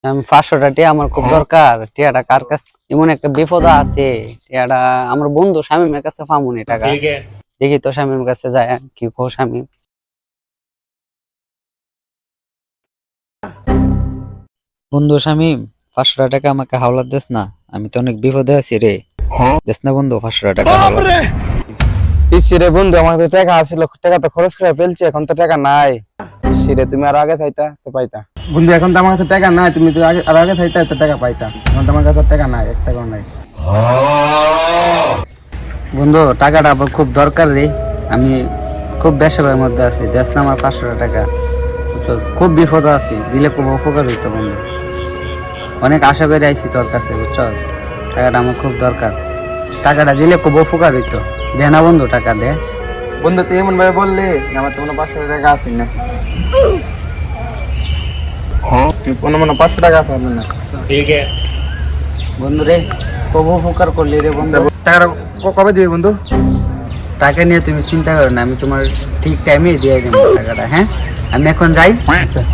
আমি 500টা টিয়া আমার খুব দরকার। টিয়াটা কার কাছে, এমন একটা বিপদ আছে, টিয়াটা আমার বন্ধু শামীমের কাছে পামুনি টাকা। দেখি তো শামীমের কাছে যায় কি কো শামীম। বন্ধু শামীম, 500টা টাকা আমাকে হাওলাত দিস না, আমি তো অনেক বিপদে আছি রে। দিস না বন্ধু 500টা টাকা হাওলাত। ইসিরে বন্ধু, আমার তো টাকা আছিল, টাকা তো খরচ করে ফেলছি, এখন তো টাকা নাই। ইসিরে তুমি আর আগে চাইতা তো পাইতা। বন্ধু এখন তো আমার কাছে টাকা নাই, তুমি তো আগে চাইতা তো টাকা পাইতা। এখন তো আমার কাছে টাকা নাই, 1 টাকাও নাই। বন্ধু টাকাটা আমার খুব দরকার রে, আমি খুব বেসাবের মধ্যে আছি। দেশ না আমার 500টা টাকা, বুঝছো? খুব বিপদ আছি, দিলে খুব উপকার হইতো বন্ধু। অনেক আশা করে আইছি তোর কাছে, বুঝছো? টাকাটা আমার খুব দরকার, টাকাটা দিলে খুব উপকার হইতো। দে না বন্ধু, টাকা দে। বন্ধু তুই এমন ভাবে বললে, আমার তো কোনো 500 টাকা আছে না। কোনো 500 টাকা আছে না। বন্ধু রে, খুব উপকার করলি রে বন্ধু। টাকাটা কবে দিবে বন্ধু? টাকা নিয়ে তুমি চিন্তা করো না, আমি তোমার ঠিক টাইমে দিয়ে দেবো টাকাটা। হ্যাঁ, আমি এখন যাই।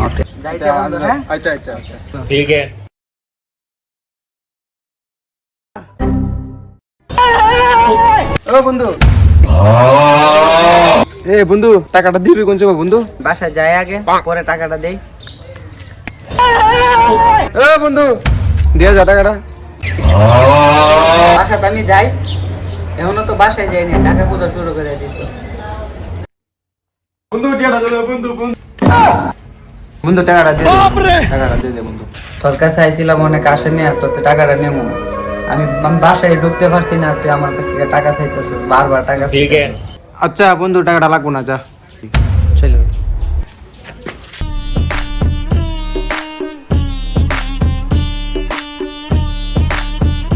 ওকে, যাইতে বন্ধু। হ্যাঁ, আচ্ছা আচ্ছা আচ্ছা। ও বন্ধু, এ বন্ধু টাকাটা দিবি কোন সময় বন্ধু? বাসায় যাই আগে, পরে টাকাটা দেই। ও বন্ধু, দিয়ে যা টাকাটা। বাসাতে আমি যাই, এখনো তো বাসায় যাইনি, টাকা কোথা শুরু করে দিছো। বন্ধু টাকাটা দে বন্ধু, বন্ধু টাকাটা দে, টাকাটা দে বন্ধু। তোর কাছে আইছিলাম অনেক আশা নিয়ে, তোর তো টাকাটা নেবো। আমি বাসায় ঢুকতে পারছি না, তুই আমার কাছ থেকে টাকা চাইতেছ বারবার। টাকা আচ্ছা বন্ধু, টাকাটা লাগবো না, যা চলো।